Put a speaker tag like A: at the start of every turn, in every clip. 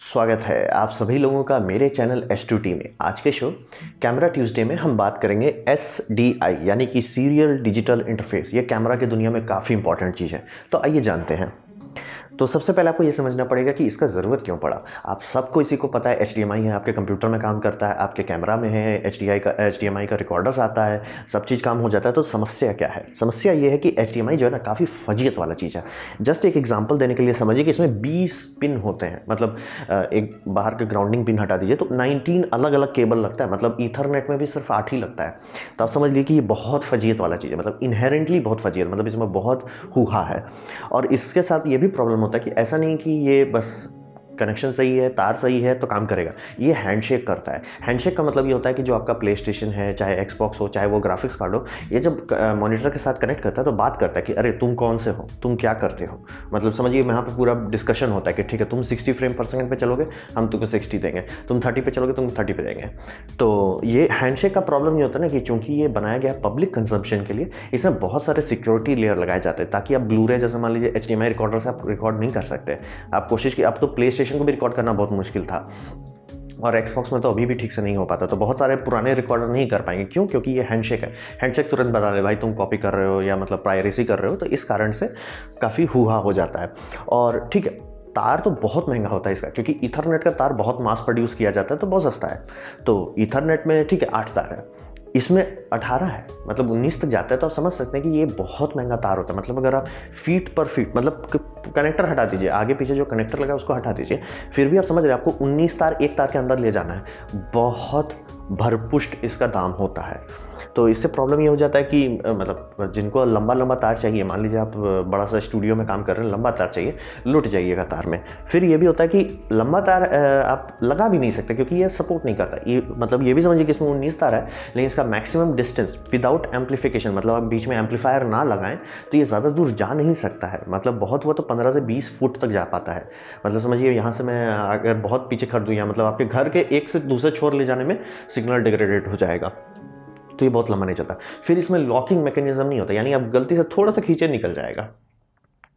A: स्वागत है आप सभी लोगों का मेरे चैनल S2T में। आज के शो कैमरा ट्यूसडे में हम बात करेंगे SDI यानी कि सीरियल डिजिटल इंटरफेस। ये कैमरा की दुनिया में काफ़ी इंपॉर्टेंट चीज़ है, तो आइए जानते हैं। तो सबसे पहले आपको ये समझना पड़ेगा कि इसका ज़रूरत क्यों पड़ा। आप सबको इसी को पता है, HDMI है, आपके कंप्यूटर में काम करता है, आपके कैमरा में है, HDMI का रिकॉर्डर्स आता है, सब चीज़ काम हो जाता है। तो समस्या क्या है? समस्या ये है कि HDMI जो है ना, काफ़ी फजीयत वाला चीज़ है। जस्ट एक एग्जांपल देने के लिए समझिए कि इसमें 20 पिन होते हैं, मतलब एक बाहर के ग्राउंडिंग पिन हटा दीजिए तो 19 अलग अलग केबल लगता है, मतलब ईथरनेट में भी सिर्फ 8 ही लगता है। तो आप समझ लीजिए कि ये बहुत फजीयत वाला चीज़ है, मतलब इनहेरेंटली बहुत फजीयत, मतलब इसमें बहुत हुआ है। और इसके साथ ये भी प्रॉब्लम होता है कि ऐसा नहीं कि ये बस कनेक्शन सही है, तार सही है तो काम करेगा, ये हैंडशेक करता है। हैंडशेक का मतलब ये होता है कि जो आपका प्ले स्टेशन है, चाहे एक्सबॉक्स हो, चाहे वो ग्राफिक्स कार्ड हो, ये जब मॉनिटर के साथ कनेक्ट करता है तो बात करता है कि अरे तुम कौन से हो, तुम क्या करते हो। मतलब समझिए यहाँ पे पूरा डिस्कशन होता है कि ठीक है तुम 60 फ्रेम पर सेकंड पे चलोगे, हम तुमको 60 देंगे, तुम 30 पे चलोगे, तुम 30 पे देंगे। तो ये हैंडशेक का प्रॉब्लम ये होता है ना कि चूंकि ये बनाया गया पब्लिक कंजम्पशन के लिए, इसमें बहुत सारे सिक्योरिटी लेयर लगाए जाते हैं ताकि आप ब्लू-रे जैसे मान लीजिए HDMI रिकॉर्डर से आप रिकॉर्ड नहीं कर सकते। आप कोशिश की, आप तो प्ले स्टेशन को भी रिकॉर्ड करना बहुत मुश्किल था और एक्सबॉक्स में तो अभी भी ठीक से नहीं हो पाता। तो बहुत सारे पुराने रिकॉर्डर नहीं कर पाएंगे। क्यों? क्योंकि ये हैंडशेक है। हैंडशेक तुरंत बता दे भाई तुम कॉपी कर रहे हो या मतलब प्राइवेसी कर रहे हो, तो इस कारण से काफ़ी हुआ हो जाता है। और ठीक है, तार तो बहुत महंगा होता है इसका, क्योंकि ईथरनेट का तार बहुत मास प्रोड्यूस किया जाता है तो बहुत सस्ता है। तो ईथरनेट में ठीक है 8 तार है, इसमें 18 है, मतलब 19 तक जाता है। तो आप समझ सकते हैं कि ये बहुत महंगा तार होता है। मतलब अगर आप फीट पर फीट, मतलब कनेक्टर हटा दीजिए, आगे पीछे जो कनेक्टर लगा है उसको हटा दीजिए, फिर भी आप समझ रहे हैं आपको 19 तार एक तार के अंदर ले जाना है। बहुत भरपुष्ट इसका दाम होता है। तो इससे प्रॉब्लम ये हो जाता है कि मतलब जिनको लंबा लंबा तार चाहिए, मान लीजिए आप बड़ा सा स्टूडियो में काम कर रहे हैं, लंबा तार चाहिए, लुट जाइएगा तार में। फिर ये भी होता है कि लंबा तार आप लगा भी नहीं सकते क्योंकि ये सपोर्ट नहीं करता। ये मतलब ये भी समझिए कि इसमें 19 तार है, लेकिन इसका मैक्सिमम डिस्टेंस विदाउट एम्पलीफिकेशन, मतलब आप बीच में एम्पलीफायर ना लगाएं तो ये ज़्यादा दूर जा नहीं सकता है। मतलब बहुत हुआ तो 15 से 20 फुट तक जा पाता है। मतलब समझिए यहाँ से मैं अगर बहुत पीछे कर दूँ, या मतलब आपके घर के एक से दूसरे छोर ले जाने में सिग्नल डिग्रेडेड हो जाएगा, तो ये बहुत लंबा नहीं चलता। फिर इसमें लॉकिंग मैकेनिज्म नहीं होता, यानी आप गलती से थोड़ा सा खींचे निकल जाएगा,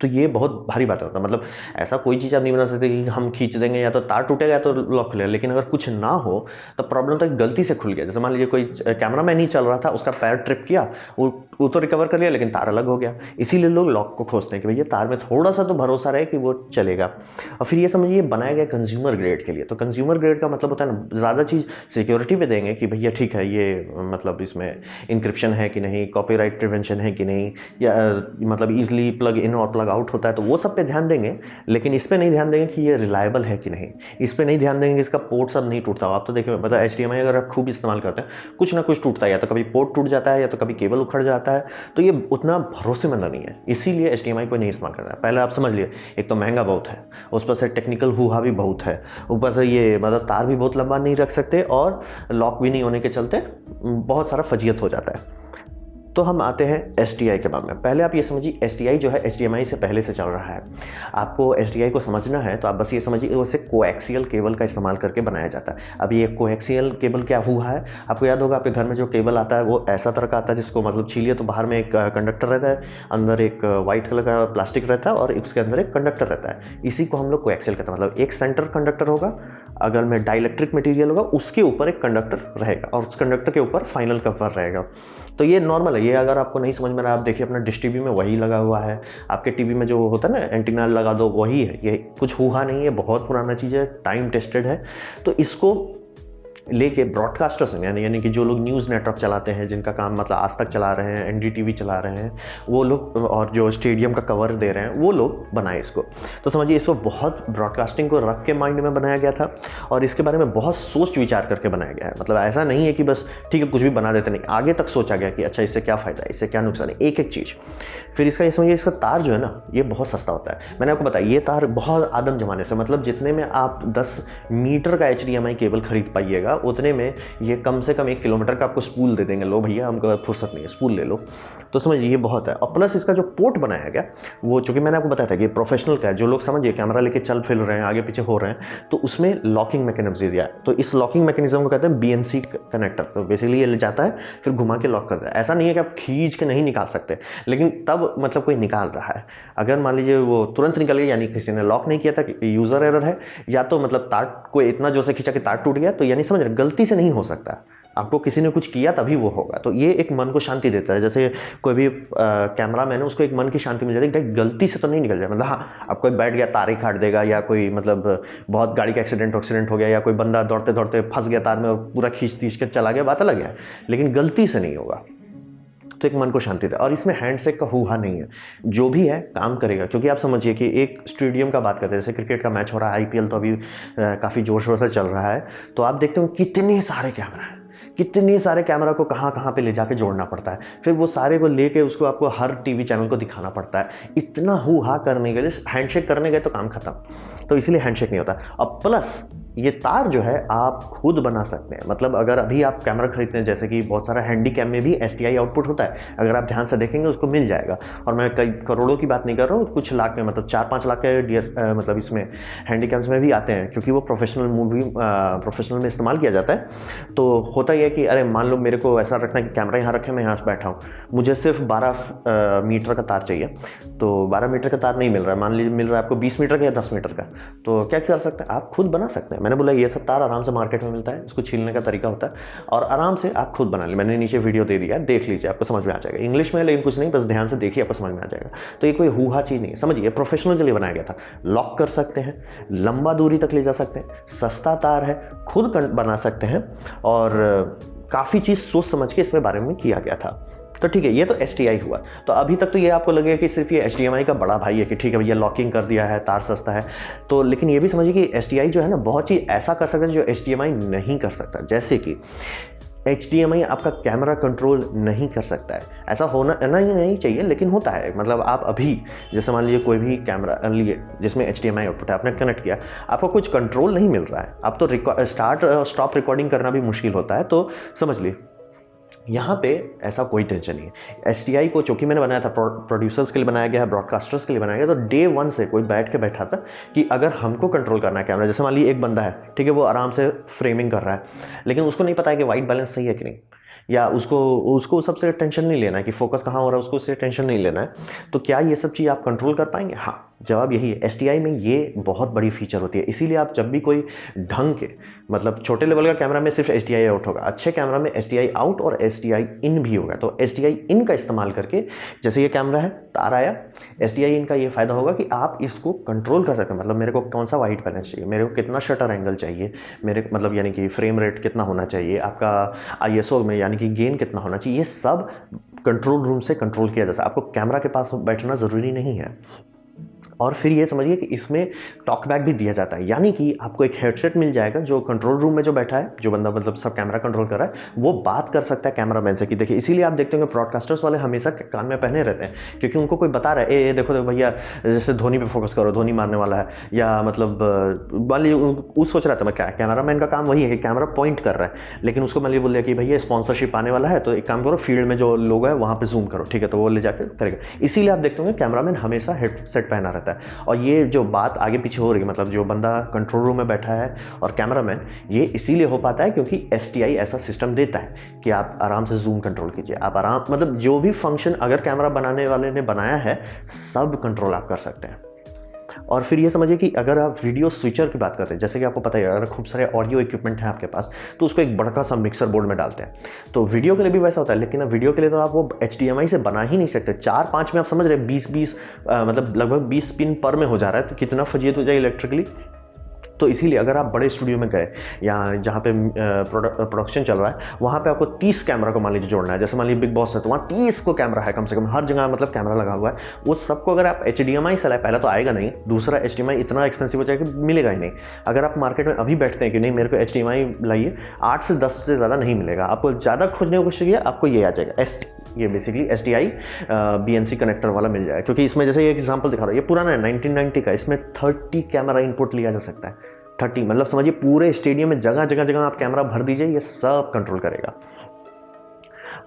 A: तो ये बहुत भारी बात होता है। मतलब ऐसा कोई चीज़ आप नहीं बना सकते कि हम खींच देंगे या तो तार टूटेगा या तो लॉक खुलेगा। लेकिन अगर कुछ ना हो तो प्रॉब्लम तो गलती से खुल गया। जैसे मान लीजिए कोई कैमरा मैन नहीं चल रहा था, उसका पैर ट्रिप किया, वो तो रिकवर कर लिया लेकिन तार अलग हो गया। इसीलिए लोग लॉक को खोजते हैं कि भैया तार में थोड़ा सा तो भरोसा रहे कि वो चलेगा। और फिर ये समझिए बनाया गया कंज्यूमर ग्रेड के लिए। तो कंज्यूमर ग्रेड का मतलब होता है ना, ज़्यादा चीज़ सिक्योरिटी पे देंगे कि भैया ठीक है ये मतलब इसमें इंक्रिप्शन है कि नहीं, कॉपीराइट प्रिवेंशन है कि नहीं, या मतलब ईजिली प्लग इन और प्लग आउट होता है, तो वो सब पे ध्यान देंगे। लेकिन इस पे नहीं ध्यान देंगे कि ये रिलायबल है कि नहीं, इस पे नहीं ध्यान देंगे कि इसका पोर्ट सब नहीं टूटता। आप तो देखिए, मतलब HDMI अगर आप खूब इस्तेमाल करते हैं, कुछ ना कुछ टूटता है, या तो कभी पोर्ट टूट जाता है या तो कभी केबल उखड़ जाता है। तो ये उतना भरोसेमंद नहीं है, इसीलिए HDMI को नहीं इस्तेमाल करना है। पहले आप समझ लिए, एक तो महंगा बहुत है, उस पर से टेक्निकल हुआ भी बहुत है, ऊपर से ये मतलब तार भी बहुत लंबा नहीं रख सकते और लॉक भी नहीं होने के चलते बहुत सारा फजीयत हो जाता है। तो हम आते हैं SDI के बारे में। पहले आप ये समझिए, SDI जो है HDMI से पहले से चल रहा है। आपको SDI को समझना है तो आप बस ये समझिए उसे कोएक्सियल केबल का इस्तेमाल करके बनाया जाता है। अब ये कोएक्सियल केबल क्या हुआ है, आपको याद होगा आपके घर में जो केबल आता है वो ऐसा तरह का आता है जिसको मतलब छीलिए तो बाहर में एक कंडक्टर रहता है, अंदर एक वाइट कलर का प्लास्टिक रहता है और उसके अंदर एक कंडक्टर रहता है। इसी को हम लोग कोएक्सियल कहते हैं। मतलब एक सेंटर कंडक्टर होगा, अगर में डाइलेक्ट्रिक मटेरियल होगा, उसके ऊपर एक कंडक्टर रहेगा और उस कंडक्टर के ऊपर फाइनल कवर रहेगा। तो ये नॉर्मल है। ये अगर आपको नहीं समझ में आ रहा, आप देखिए अपना डिश टीवी में वही लगा हुआ है, आपके टीवी में जो होता है ना एंटीना लगा दो, वही है। ये कुछ हुआ नहीं है, बहुत पुराना चीज़ है, टाइम टेस्टेड है। तो इसको लेके ब्रॉडकास्टर्स यानी कि जो लोग न्यूज़ नेटवर्क चलाते हैं, जिनका काम मतलब आज तक चला रहे हैं, NDTV चला रहे हैं, वो लोग, और जो स्टेडियम का कवर दे रहे हैं वो लोग बनाए इसको। तो समझिए इसको बहुत ब्रॉडकास्टिंग को रख के माइंड में बनाया गया था और इसके बारे में बहुत सोच विचार करके बनाया गया है। मतलब ऐसा नहीं है कि बस ठीक है कुछ भी बना देते, नहीं, आगे तक सोचा गया कि अच्छा इससे क्या फ़ायदा है, इससे क्या नुकसान है, एक एक चीज़। फिर इसका ये समझिए, इसका तार जो है ना ये बहुत सस्ता होता है। मैंने आपको बताया ये तार बहुत आदम ज़माने से, मतलब जितने में आप 10 मीटर का HDMI केबल खरीद पाइएगा होगा उतने में ये कम से कम 1 किलोमीटर का आपको स्पूल दे देंगे, लो भैया हमको फुर्सत नहीं है, स्पूल ले लो। तो समझिए ये बहुत है। और प्लस इसका जो पोर्ट बनाया गया वो, चूँकि मैंने आपको बताया था कि प्रोफेशनल का है, जो लोग समझिए कैमरा लेके चल फिर रहे हैं, आगे पीछे हो रहे हैं, तो उसमें लॉकिंग मैकेनिज्म दिया है। तो इस लॉकिंग मैकेनिज्म को कहते हैं BNC कनेक्टर। तो बेसिकली ये ले जाता है फिर घुमा के लॉक करता है। ऐसा नहीं है कि आप खींच के नहीं निकाल सकते, लेकिन तब मतलब कोई निकाल रहा है, अगर मान लीजिए वो तुरंत निकल गया यानी किसी ने लॉक नहीं किया था, यूज़र एरर है, या तो मतलब तार को इतना जोर से खींचा कि तार टूट गया, तो यानी समझ रहे गलती से नहीं हो सकता, आपको किसी ने कुछ किया तभी वो होगा। तो ये एक मन को शांति देता है। जैसे कोई भी कैमरा मैन है उसको एक मन की शांति मिल जाती है, गलती से तो नहीं निकल जाए। मतलब हाँ, अब कोई बैठ गया तार ही काट देगा, या कोई मतलब बहुत गाड़ी का एक्सीडेंट हो गया, या कोई बंदा दौड़ते दौड़ते फंस गया तार में और पूरा खींच के चला गया, बात अलग है, लेकिन गलती से नहीं होगा। तो एक मन को शांति दे। और इसमें हैंडशेक का हुआ नहीं है, जो भी है काम करेगा। क्योंकि आप समझिए कि एक स्टेडियम का बात करते हैं, जैसे क्रिकेट का मैच हो रहा है, IPL तो अभी काफ़ी जोर शोर से चल रहा है, तो आप देखते हो कितने सारे कैमरा हैं, कितने सारे कैमरा को कहाँ पे ले जाके जोड़ना पड़ता है, फिर वो सारे को लेके उसको आपको हर टीवी चैनल को दिखाना पड़ता है। इतना हुआ करने के लिए हैंडशेक करने गए तो काम खत्म, तो इसीलिए हैंडशेक नहीं होता। अब प्लस ये तार जो है आप खुद बना सकते हैं। मतलब अगर अभी आप कैमरा खरीदते हैं, जैसे कि बहुत सारा हैंडी कैम में भी STI आउटपुट होता है, अगर आप ध्यान से देखेंगे उसको मिल जाएगा। और मैं कई करोड़ों की बात नहीं कर रहा हूँ, कुछ लाख में, मतलब 4-5 लाख के मतलब इसमें हैंडी कैम्स में भी आते हैं, क्योंकि वो प्रोफेशनल में इस्तेमाल किया जाता है। तो होता ही है कि अरे मान लो मेरे को ऐसा रखना है कि कैमरा यहाँ रखे, मैं यहाँ बैठा हूँ, मुझे सिर्फ 12 मीटर का तार चाहिए, तो 12 मीटर का तार नहीं मिल रहा है, मान लीजिए मिल रहा है आपको 20 मीटर का या 10 मीटर का, तो क्या कर सकते हैं आप, खुद बना सकते हैं। मैंने बोला ये सब तार आराम से मार्केट में मिलता है, इसको छीलने का तरीका होता है और आराम से आप खुद बना लीजिए। मैंने नीचे वीडियो दे दिया, देख लीजिए, आपको समझ में आ जाएगा। इंग्लिश में लेकिन कुछ नहीं, बस ध्यान से देखिए, आपको समझ में आ जाएगा। तो ये कोई हुआ चीज़ नहीं है, समझिए प्रोफेशनल के लिए बनाया गया था। लॉक कर सकते हैं, लंबा दूरी तक ले जा सकते हैं, सस्ता तार है, खुद बना सकते हैं, और काफ़ी चीज़ सोच समझ के इसमें बारे में किया गया था। तो ठीक है, ये तो STI हुआ। तो अभी तक तो ये आपको लगेगा कि सिर्फ ये HDMI का बड़ा भाई है कि ठीक है भैया लॉकिंग कर दिया है, तार सस्ता है, तो लेकिन ये भी समझिए कि STI जो है ना, बहुत चीज़ ऐसा कर सकता है जो HDMI नहीं कर सकता। जैसे कि HDMI आपका कैमरा कंट्रोल नहीं कर सकता है, ऐसा होना नहीं चाहिए, लेकिन होता है। मतलब आप अभी जैसे मान लीजिए कोई भी कैमरा लिए जिसमें HDMI आउटपुट है, आपने कनेक्ट किया, आपको कुछ कंट्रोल नहीं मिल रहा है, आप तो स्टार्ट स्टॉप रिकॉर्डिंग करना भी मुश्किल होता है। तो समझ लीजिए यहाँ पे ऐसा कोई टेंशन नहीं है। STI को चूँकि मैंने बनाया था, प्रोड्यूसर्स के लिए बनाया गया है, ब्रॉडकास्टर्स के लिए बनाया गया, तो डे 1 से कोई बैठ के बैठा था कि अगर हमको कंट्रोल करना है कैमरा, जैसे मान लीजिए एक बंदा है, ठीक है, वो आराम से फ्रेमिंग कर रहा है, लेकिन उसको नहीं पता है कि वाइट बैलेंस सही है कि नहीं, या उसको सबसे टेंशन नहीं लेना है कि फोकस कहाँ हो रहा है, उसको उससे टेंशन नहीं लेना है, तो क्या ये सब चीज़ आप कंट्रोल कर पाएंगे? हाँ, जवाब यही है। STI में ये बहुत बड़ी फीचर होती है, इसीलिए आप जब भी कोई ढंग के मतलब छोटे लेवल का कैमरा में सिर्फ STI आउट होगा, अच्छे कैमरा में STI आउट और STI इन भी होगा। तो STI इन का इस्तेमाल करके, जैसे ये कैमरा है, तार आया, STI इन का ये फ़ायदा होगा कि आप इसको कंट्रोल कर सकते हैं। मतलब मेरे को कौन सा वाइट बैलेंस चाहिए, मेरे को कितना शटर एंगल चाहिए, मेरे मतलब यानी कि फ्रेम रेट कितना होना चाहिए, आपका ISO में यानी कि गेन कितना होना चाहिए, ये सब कंट्रोल रूम से कंट्रोल किया जा सकता है। आपको कैमरा के पास बैठना ज़रूरी नहीं है। और फिर ये समझिए कि इसमें टॉकबैक भी दिया जाता है, यानी कि आपको एक हेडसेट मिल जाएगा, जो कंट्रोल रूम में जो बैठा है, जो बंदा मतलब सब कैमरा कंट्रोल कर रहा है, वो बात कर सकता है कैमरामैन से कि देखिए, इसीलिए आप देखते होंगे ब्रॉडकास्टर्स वाले हमेशा कान में पहने रहते हैं, क्योंकि उनको कोई बता रहा है, ए देखो भैया, जैसे धोनी पे फोकस करो, धोनी मारने वाला है, या मतलब मान लीजिए वो सोच रहा था, मैं क्या, कैमरामैन का काम वही है कि कैमरा पॉइंट कर रहा है, लेकिन उसको मान लीजिए बोल दिया कि भैया स्पॉन्सरशिप आने वाला है, तो एक काम करो, फील्ड में जो लोग है वहाँ पर जूम करो, ठीक है, तो वो ले जाकर करेगा। इसीलिए आप देखते होंगे कैमरामैन हमेशा हेडसेट पहना रहता है। और ये जो बात आगे पीछे हो रही है, मतलब जो बंदा कंट्रोल रूम में बैठा है और कैमरामैन, ये इसीलिए हो पाता है क्योंकि STI ऐसा सिस्टम देता है कि आप आराम से जूम कंट्रोल कीजिए, आप आराम मतलब जो भी फंक्शन अगर कैमरा बनाने वाले ने बनाया है, सब कंट्रोल आप कर सकते हैं। और फिर ये समझिए कि अगर आप वीडियो स्विचर की बात करते हैं, जैसे कि आपको पता है अगर खूब सारे ऑडियो इक्विपमेंट है आपके पास, तो उसको एक बड़का सा मिक्सर बोर्ड में डालते हैं, तो वीडियो के लिए भी वैसा होता है। लेकिन अब वीडियो के लिए तो आप वो HDMI से बना ही नहीं सकते। 4-5 में आप समझ रहे हैं, 20 मतलब लगभग 20 पिन पर में हो जा रहा है, तो कितना फजीयत हो जाए इलेक्ट्रिकली। तो इसीलिए अगर आप बड़े स्टूडियो में गए, या जहाँ पे प्रोडक्शन चल रहा है, वहाँ पे आपको 30 कैमरा को मान लीजिए जोड़ना है। जैसे मान लीजिए बिग बॉस है, तो वहाँ 30 को कैमरा है कम से कम, हर जगह मतलब कैमरा लगा हुआ है। वो सबको अगर आप HDMI से लाए, पहला तो आएगा नहीं, दूसरा HDMI इतना एक्सपेंसिव हो जाएगा कि मिलेगा ही नहीं। अगर आप मार्केट में अभी बैठते हैं कि नहीं मेरे को HDMI लाइए, 8 से 10 से ज़्यादा नहीं मिलेगा। आपको ज़्यादा खोजने की कोशिश कीजिए, आपको ये आ जाएगा, ये बेसिकली STI BNC कनेक्टर वाला मिल जाएगा। क्योंकि इसमें जैसे ये एग्जाम्पल दिखा रहा है, ये पुराना है 1990 का, इसमें 30 कैमरा इनपुट लिया जा सकता है। 30, मतलब समझिए पूरे स्टेडियम में जगह जगह जगह आप कैमरा भर दीजिए, ये सब कंट्रोल करेगा।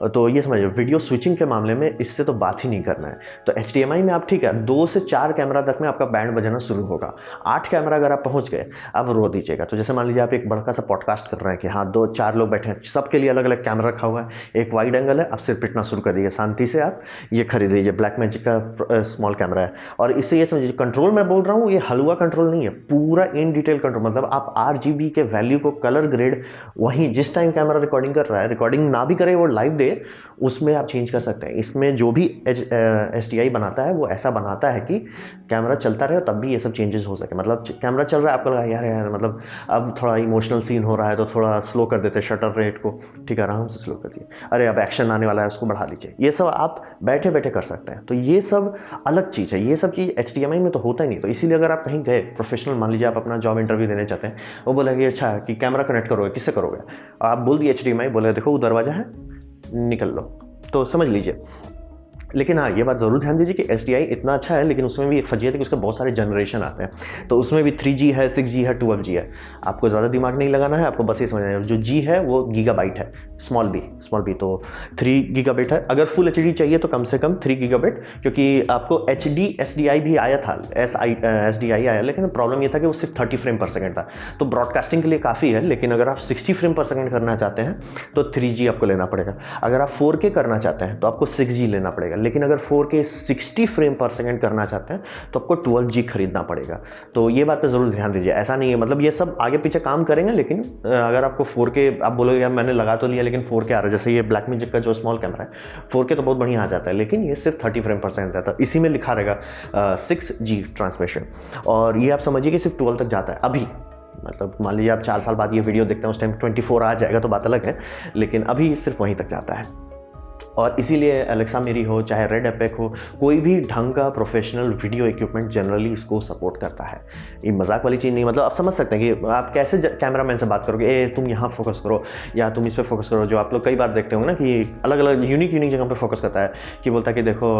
A: तो ये समझिए वीडियो स्विचिंग के मामले में इससे तो बात ही नहीं करना है। तो HDMI में आप ठीक है 2 से 4 कैमरा तक में आपका बैंड बजाना शुरू होगा। 8 कैमरा अगर आप पहुंच गए अब रो दीजिएगा। तो जैसे मान लीजिए आप एक बड़का सा पॉडकास्ट कर रहे हैं कि हाँ 2-4 लोग बैठे हैं, सबके लिए अलग अलग कैमरा रखा हुआ है, एक वाइड एंगल है, आप सिर्फ पिटना शुरू कर दीजिए शांति से। आप ये खरीद लीजिए, ब्लैकमैजिक का स्मॉल कैमरा है। और इससे ये समझिए कंट्रोल मैं बोल रहा हूँ, ये हलवा कंट्रोल नहीं है, पूरा इन डिटेल कंट्रोल। मतलब आप RGB के वैल्यू को कलर ग्रेड वहीं जिस टाइम कैमरा रिकॉर्डिंग कर रहा है, रिकॉर्डिंग ना भी करे वो लाइव दे, उसमें आप चेंज कर सकते हैं। इसमें जो भी SDI बनाता है वो ऐसा बनाता है कि कैमरा चलता रहे तब भी ये सब चेंजेस हो सके। मतलब कैमरा चल रहा है, आपको लगा यार मतलब अब थोड़ा इमोशनल सीन हो रहा है तो थोड़ा स्लो कर देते हैं शटर रेट को, ठीक है आराम से स्लो कर दिए, अरे अब एक्शन आने वाला है उसको बढ़ा लीजिए। ये सब आप बैठे बैठे कर सकते हैं। तो ये सब अलग चीज़ है, ये सब चीज़ HDMI में तो होता ही नहीं। तो इसीलिए अगर आप कहीं गए प्रोफेशनल, मान लीजिए आप अपना जॉब इंटरव्यू देने चाहते हैं, वो बोला कि अच्छा कि कैमरा कनेक्ट करोगे, किससे करोगे, आप बोल दिए HDMI, बोले देखो वो दरवाज़ा है निकल लो, तो समझ लीजिए। लेकिन हाँ ये बात ज़रूर ध्यान दीजिए कि SDI इतना अच्छा है, लेकिन उसमें भी एक फजीयत है कि उसके बहुत सारे जनरेशन आते हैं। तो उसमें भी 3G है, 6G है, 12G है। आपको ज़्यादा दिमाग नहीं लगाना है, आपको बस ये समझना है जो G है वो गीगाबाइट है, स्मॉल b तो 3 गीगाबाइट है। अगर फुल HD चाहिए तो कम से कम 3 गीगाबाइट, क्योंकि आपको HD SDI भी आया था, SDI आया, लेकिन प्रॉब्लम ये था कि वो सिर्फ 30 फ्रेम पर सेकेंड था। तो ब्रॉडकास्टिंग के लिए काफ़ी है, लेकिन अगर आप 60 फ्रेम पर सेकेंड करना चाहते हैं तो 3G आपको लेना पड़ेगा। अगर आप 4K करना चाहते हैं तो आपको 6G लेना पड़ेगा। लेकिन अगर 4K 60 फ्रेम पर सेकंड करना चाहते हैं तो आपको 12G खरीदना पड़ेगा। तो ये बात पे ज़रूर ध्यान दीजिए। ऐसा नहीं है, मतलब ये सब आगे पीछे काम करेंगे, लेकिन अगर आपको 4K आप बोलोगे यार मैंने लगा तो लिया लेकिन 4K आ रहा है, जैसे ये ब्लैकमैजिक का जो स्मॉल कैमरा है 4K तो बहुत बढ़िया आ जाता है, लेकिन ये सिर्फ 30 फ्रेम पर सेकंड रहता है। इसी में लिखा रहेगा 6G ट्रांसमिशन, और ये आप समझिए कि सिर्फ 12 तक जाता है अभी। मतलब मान लीजिए आप 4 साल बाद ये वीडियो देखते हैं, उस टाइम 24 आ जाएगा तो बात अलग है, लेकिन अभी सिर्फ वहीं तक जाता है। और इसीलिए एलेक्सा मेरी हो चाहे रेड एपेक हो, कोई भी ढंग का प्रोफेशनल वीडियो इक्विपमेंट जनरली इसको सपोर्ट करता है। ये मजाक वाली चीज़ नहीं। मतलब आप समझ सकते हैं कि आप कैसे कैमरामैन से बात करोगे, ए तुम यहाँ फोकस करो या तुम इस पर फोकस करो। जो आप लोग कई बार देखते होंगे ना कि अलग अलग यूनिक जगह पे फोकस करता है, कि बोलता है कि देखो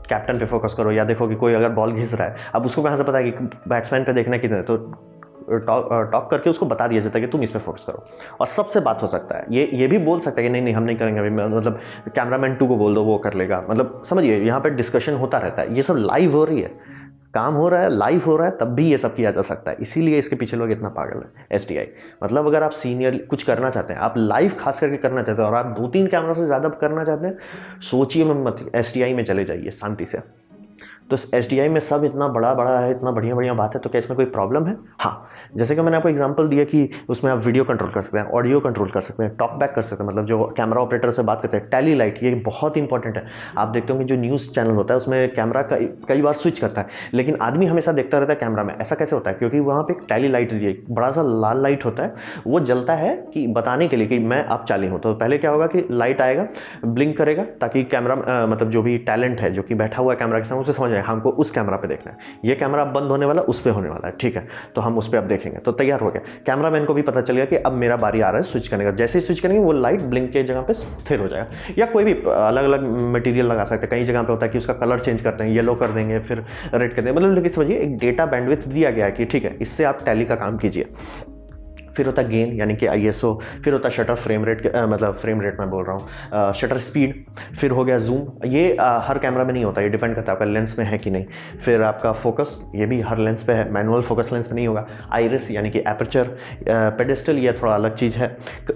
A: कैप्टन पे फोकस करो, या देखो कि कोई अगर बॉल घिस रहा है, अब उसको कहाँ से पता है कि बैट्समैन पे देखना कितना है, तो टॉक करके उसको बता दिया जाता है कि तुम इस पे फोकस करो, और सबसे बात हो सकता है। ये भी बोल सकता है कि नहीं हम नहीं करेंगे अभी, मतलब कैमरामैन 2 को बोल दो वो कर लेगा। मतलब समझिए यहाँ पे डिस्कशन होता रहता है, ये सब लाइव हो रही है, काम हो रहा है, लाइव हो रहा है, तब भी ये सब किया जा सकता है। इसीलिए इसके पीछे लोग इतना पागल है SDI। मतलब अगर आप सीनियर कुछ करना चाहते हैं, आप लाइव खास करके करना चाहते हैं, और आप 2-3 कैमरा से ज़्यादा करना चाहते हैं, सोचिए मत, SDI में चले जाइए शांति से। तो SDI में सब इतना बड़ा है, इतना बढ़िया बात है, तो क्या इसमें कोई प्रॉब्लम है? हाँ, जैसे कि मैंने आपको एग्जांपल दिया कि उसमें आप वीडियो कंट्रोल कर सकते हैं, ऑडियो कंट्रोल कर सकते हैं, टॉक बैक कर सकते हैं, मतलब जो कैमरा ऑपरेटर से बात करते हैं। टैली लाइट ये बहुत इंपॉर्टेंट है। आप देखते होंगे जो न्यूज़ चैनल होता है उसमें कैमरा कई बार स्विच करता है, लेकिन आदमी हमेशा देखता रहता है कैमरा में। ऐसा कैसे होता है? क्योंकि वहाँ पर एक टैली लाइट बड़ा सा लाल लाइट होता है, वो जलता है कि बताने के लिए कि मैं अब चालू हूँ। तो पहले क्या होगा कि लाइट आएगा, ब्लिंक करेगा, ताकि कैमरा मतलब जो भी टैलेंट है जो कि बैठा हुआ है कैमरा के सामने, उसे समझ आए हमको उस कैमरा पे देखना है, ये कैमरा अब बंद होने वाला, उस पे होने वाला है, ठीक है, तो हम उस पे अब देखेंगे। तो तैयार हो गया, कैमरामैन को भी पता चल गया कि अब मेरा बारी आ रहा है स्विच करने का। जैसे ही स्विच करेंगे वो लाइट ब्लिंक के जगह पे स्थिर हो जाएगा। या कोई भी अलग अलग मटेरियल लगा सकते हैं। कई जगह पे होता है कि उसका कलर चेंज करते हैं, येलो कर देंगे फिर रेड कर देंगे। मतलब लेकिन समझिए एक डेटा बैंडविड्थ दिया गया है कि ठीक है इससे आप टैली का काम कीजिए। फिर होता है गेन यानी कि ISO, फिर होता है शटर फ्रेम रेट, मतलब फ्रेम रेट मैं बोल रहा हूँ, शटर स्पीड, फिर हो गया जूम। ये हर कैमरा में नहीं होता, ये डिपेंड करता है आपका लेंस में है कि नहीं। फिर आपका फोकस, ये भी हर लेंस पे है, मैनुअल फोकस लेंस में नहीं होगा। आइरिस यानी कि एपर्चर, पेडेस्टल ये थोड़ा अलग चीज़ है।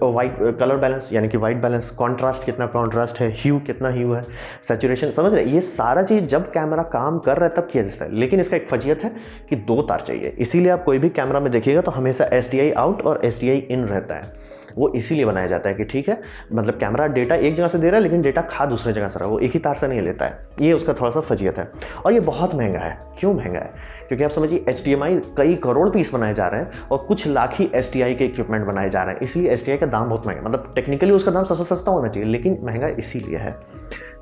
A: वाइट कलर बैलेंस यानी कि वाइट बैलेंस, कॉन्ट्रास्ट कितना कॉन्ट्रास्ट है, ह्यू कितना ह्यू है, सैचुरेशन, समझ रहे। ये सारा चीज़ जब कैमरा काम कर रहा है तब किया जाता है। लेकिन इसका एक फजीयत है कि 2 तार चाहिए। इसीलिए आप कोई भी कैमरा में देखिएगा तो हमेशा SDI आउट और SDI इन रहता है। वो इसीलिए बनाया जाता है कि ठीक है, मतलब कैमरा डेटा एक जगह से दे रहा है लेकिन डेटा खा दूसरे जगह से रहा है, वो एक ही तार से नहीं लेता है। ये उसका थोड़ा सा फजीयत है। और ये बहुत महंगा है। क्यों महंगा है? क्योंकि आप समझिए HDMI कई करोड़ पीस बनाए जा रहे हैं और कुछ लाख ही SDI के इक्विपमेंट बनाए जा रहे हैं, इसलिए SDI का दाम बहुत महंगा। मतलब टेक्निकली उसका दाम सस्ता होना चाहिए, लेकिन महंगा इसीलिए है।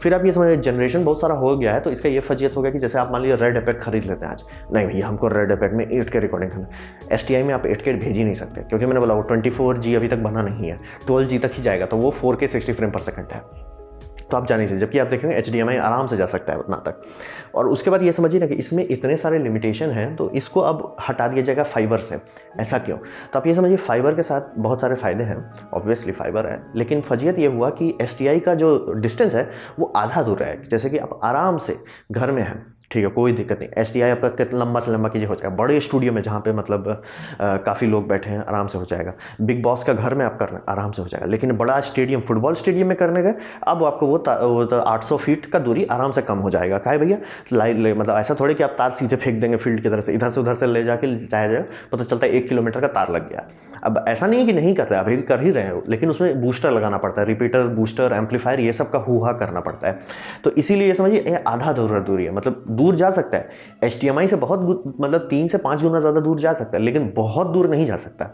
A: फिर आप ये समझिए जनरेशन बहुत सारा हो गया है, तो इसका ये फजीयत हो गया कि जैसे आप मान लीजिए रेड एपेक खरीद लेते हैं आज, नहीं भैया हमको रेड एपेक में 8K रिकॉर्डिंग करना। SDI में आप 8K भेज ही नहीं सकते, क्योंकि मैंने बोला वो 24G अभी तक बना नहीं है, 12G तक ही जाएगा, तो वो 4K 60 फ्रेम पर सेकंड है। तो आप जा नहीं सकते, जबकि आप देखेंगे HDMI आराम से जा सकता है उतना तक। और उसके बाद ये समझिए ना कि इसमें इतने सारे लिमिटेशन हैं, तो इसको अब हटा दिया जाएगा फाइबर से। ऐसा क्यों? तो आप ये समझिए फाइबर के साथ बहुत सारे फ़ायदे हैं, ऑब्वियसली फाइबर है, लेकिन फजीयत ये हुआ कि SDI का जो डिस्टेंस है वो आधा दूर है। जैसे कि आप आराम से घर में हैं, ठीक है, कोई दिक्कत नहीं, SDI आपका कितना लंबा से लंबा कीजिए हो जाएगा। बड़े स्टूडियो में जहाँ पे मतलब काफ़ी लोग बैठे हैं, आराम से हो जाएगा। बिग बॉस का घर में आप करना आराम से हो जाएगा। लेकिन बड़ा स्टेडियम, फुटबॉल स्टेडियम में करने गए, अब आपको वो 800 फीट का दूरी आराम से कम हो जाएगा। क्या है भैया, मतलब ऐसा थोड़े कि आप तार सीधे फेंक देंगे फील्ड की तरफ से, इधर से उधर से ले जाके जाया जाए, पता चलता है 1 किलोमीटर का तार लग गया। अब ऐसा नहीं है कि नहीं कर रहे, अभी कर ही रहे हो, लेकिन उसमें बूस्टर लगाना पड़ता है, रिपीटर, बूस्टर, एम्पलीफायर, ये सब का हुआ करना पड़ता है। तो इसीलिए ये समझिए ये आधा दूरी है, मतलब दूर जा सकता है। HDMI से बहुत मतलब 3 से 5 गुना ज़्यादा दूर जा सकता है, लेकिन बहुत दूर नहीं जा सकता।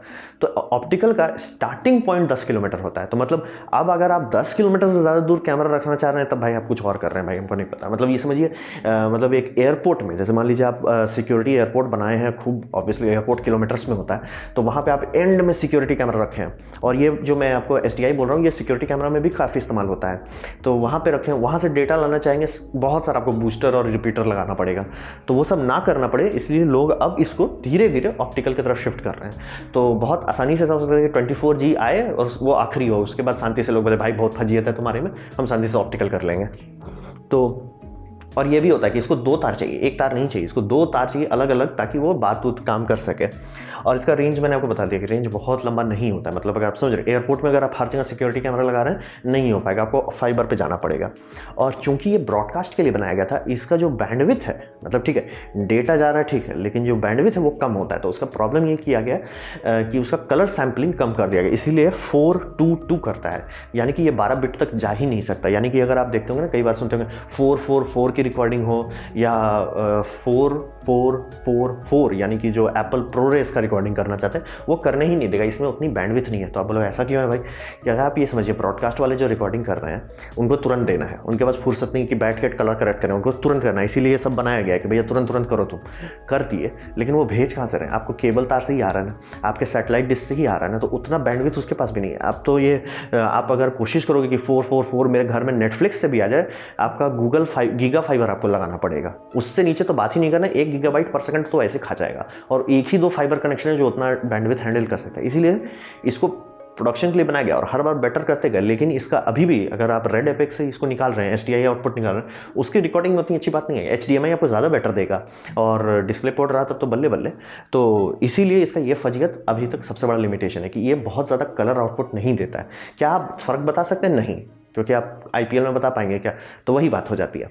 A: तो ऑप्टिकल का स्टार्टिंग पॉइंट 10 किलोमीटर होता है। तो मतलब अब अगर आप 10 किलोमीटर से ज़्यादा दूर कैमरा रखना चाह रहे हैं, तब भाई आप कुछ और कर रहे हैं, भाई हमको नहीं पता। मतलब ये समझिए मतलब एक एयरपोर्ट में, जैसे मान लीजिए आप सिक्योरिटी एयरपोर्ट बनाए हैं खूब, ऑब्वियसली एयरपोर्ट किलोमीटर्स में होता है, तो वहाँ पर आप एंड में सिक्योरिटी कैमरा रखें हैं। और ये जो मैं आपको SDI बोल रहा हूँ, ये सिक्योरिटी कैमरा में भी काफ़ी इस्तेमाल होता है। तो वहाँ पर रखें, वहाँ से डेटा लाना चाहेंगे, बहुत सारा आपको बूस्टर और रिपीटर लगाना पड़ेगा। तो वो सब ना करना पड़े, इसलिए लोग अब इसको धीरे धीरे ऑप्टिकल की तरफ शिफ्ट कर रहे हैं। तो बहुत आसानी से समझ सकते 24G आए और वो आखिरी हो, उसके बाद शांति से लोग बोले भाई बहुत फजीयत है तुम्हारे में, हम शांति से ऑप्टिकल कर लेंगे। तो और ये भी होता है कि इसको 2 तार चाहिए, 1 तार नहीं चाहिए, इसको 2 तार चाहिए अलग अलग, ताकि वो बात काम कर सके। और इसका रेंज मैंने आपको बता दिया कि रेंज बहुत लंबा नहीं होता है। मतलब अगर आप समझ रहे एयरपोर्ट में अगर आप हर जगह सिक्योरिटी कैमरा लगा रहे हैं, नहीं हो पाएगा, आपको फाइबर पे जाना पड़ेगा। और चूंकि ये ब्रॉडकास्ट के लिए बनाया गया था, इसका जो बैंडविड्थ है, मतलब ठीक है डेटा जा रहा है ठीक है, लेकिन जो बैंडविड्थ है वो कम होता है। तो उसका प्रॉब्लम ये किया गया कि उसका कलर सैम्पलिंग कम कर दिया गया, इसीलिए 422 करता है, यानी कि ये 12 बिट तक जा ही नहीं सकता। यानी कि अगर आप देखते होंगे ना, कई बार सुनते होंगे 444 की रिकॉर्डिंग हो या 4444, यानी कि जो एप्पल प्रोरेस का रिकॉर्डिंग करना चाहते हैं वो करने ही नहीं देगा, इसमें उतनी बैंडविड्थ नहीं है। तो आप बोलो ऐसा क्यों है भाई? कि अगर आप ये समझिए ब्रॉडकास्ट वाले जो रिकॉर्डिंग कर रहे हैं उनको तुरंत देना है, उनके पास फुर्सत नहीं कि बैठ के कलर करेक्ट करें, उनको तुरंत करना है। इसीलिए ये सब बनाया गया है कि भैया तुरंत करो, तुम कर दिए, लेकिन वो भेज कहाँ से रहे हैं? आपको केबल तार से ही आ रहा है ना, आपके सैटेलाइट डिश से ही आ रहा है ना, तो उतना बैंडविड्थ उसके पास भी नहीं है। अब तो ये आप अगर कोशिश करोगे कि 444 मेरे घर में नेटफ्लिक्स से भी आ जाए, आपका गूगल गीगा फाइबर आपको लगाना पड़ेगा, उससे नीचे तो बात ही नहीं करना। 1 गीगाबाइट पर सेकंड तो ऐसे खा जाएगा, और एक ही 2 फाइबर कनेक्शन है जो उतना बैंडविड्थ हैंडल कर सकता है। इसीलिए इसको प्रोडक्शन के लिए बनाया गया और हर बार बेटर करते गए। लेकिन इसका अभी भी अगर आप रेड एपेक्स से इसको निकाल रहे हैं, SDI आउटपुट निकाल रहे हैं, उसकी रिकॉर्डिंग में उतनी अच्छी बात नहीं है। HDMI आपको ज़्यादा बेटर देगा, और डिस्प्ले पोर्ट रहा तो बल्ले बल्ले। तो इसीलिए इसका ये फजीयत अभी तक सबसे बड़ा लिमिटेशन है कि ये बहुत ज़्यादा कलर आउटपुट नहीं देता है। क्या आप फ़र्क बता सकते हैं? नहीं, क्योंकि आप IPL में बता पाएंगे क्या? तो वही बात हो जाती है।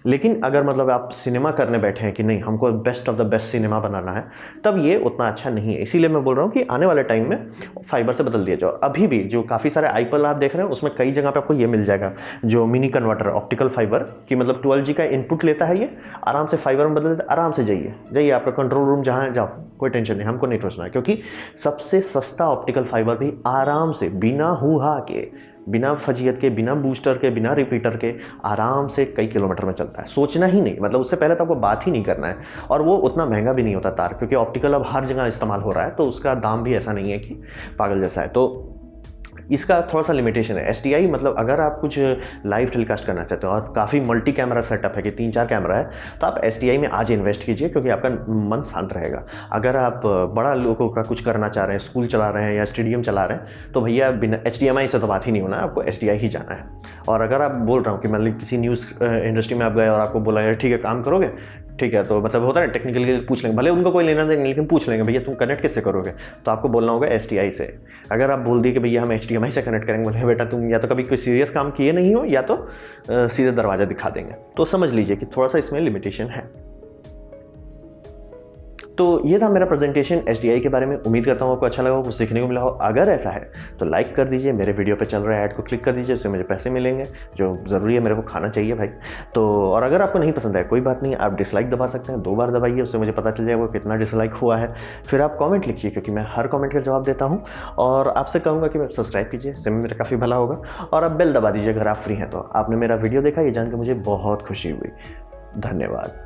A: लेकिन अगर मतलब आप सिनेमा करने बैठे हैं कि नहीं हमको best of the best cinema बनाना है, तब ये उतना अच्छा नहीं है। इसीलिए मैं बोल रहा हूँ कि आने वाले टाइम में फाइबर से बदल दिया जाओ। अभी भी जो काफ़ी सारे IPL आप देख रहे हैं उसमें कई जगह पे आपको ये मिल जाएगा, जो मिनी कन्वर्टर ऑप्टिकल फाइबर की, मतलब 12G का इनपुट लेता है, ये आराम से फाइबर में बदल देता है। आराम से जाइए आपका कंट्रोल रूम जहाँ जाओ, कोई टेंशन नहीं, हमको नहीं सोचना है, क्योंकि सबसे सस्ता ऑप्टिकल फाइबर भी आराम से बिना हुआ के, बिना फजीयत के, बिना बूस्टर के, बिना रिपीटर के आराम से कई किलोमीटर में चलता है। सोचना ही नहीं, मतलब उससे पहले तो आपको बात ही नहीं करना है। और वो उतना महंगा भी नहीं होता तार, क्योंकि ऑप्टिकल अब हर जगह इस्तेमाल हो रहा है, तो उसका दाम भी ऐसा नहीं है कि पागल जैसा है। तो इसका थोड़ा सा लिमिटेशन है। SDI मतलब अगर आप कुछ लाइव टेलीकास्ट करना चाहते हो और काफ़ी मल्टी कैमरा सेटअप है कि 3-4 कैमरा है, तो आप SDI में आज इन्वेस्ट कीजिए, क्योंकि आपका मन शांत रहेगा। अगर आप बड़ा लोगों का कुछ करना चाह रहे हैं, स्कूल चला रहे हैं या स्टेडियम चला रहे हैं, तो भैया बिना HDMI से तो बात ही नहीं होना है, आपको SDI ही जाना है। और अगर आप बोल रहा हूँ कि मतलब किसी न्यूज़ इंडस्ट्री में आप गए और आपको बोला यार ठीक है काम करोगे, ठीक है, तो मतलब होता है टेक्निकली पूछ लेंगे, भले उनको कोई लेना देना, लेकिन पूछ लेंगे भैया तुम कनेक्ट किससे करोगे, तो आपको बोलना होगा SDI से। अगर आप बोल दिए कि भैया हम HDMI से कनेक्ट करेंगे, बोले बेटा तुम या तो कभी कोई सीरियस काम किए नहीं हो, या तो सीधे दरवाज़ा दिखा देंगे। तो समझ लीजिए कि थोड़ा सा इसमें लिमिटेशन है। तो ये था मेरा प्रेजेंटेशन SDI के बारे में। उम्मीद करता हूँ आपको अच्छा लगा हो, कुछ सीखने को मिला हो। अगर ऐसा है तो लाइक कर दीजिए, मेरे वीडियो पे चल रहा है ऐड को क्लिक कर दीजिए, उससे मुझे पैसे मिलेंगे, जो ज़रूरी है, मेरे को खाना चाहिए भाई। तो और अगर आपको नहीं पसंद है कोई बात नहीं, आप डिसलाइक दबा सकते हैं, 2 बार दबाइए, उससे मुझे पता चल जाएगा कितना डिसलाइक हुआ है। फिर आप कॉमेंट लिखिए, क्योंकि मैं हर कॉमेंट का जवाब देता हूँ। और आपसे कहूँगा कि सब्सक्राइब कीजिए, इससे मेरा काफ़ी भला होगा। और आप बेल दबा दीजिए अगर आप फ्री हैं तो। आपने मेरा वीडियो देखा, ये जान के मुझे बहुत खुशी हुई। धन्यवाद।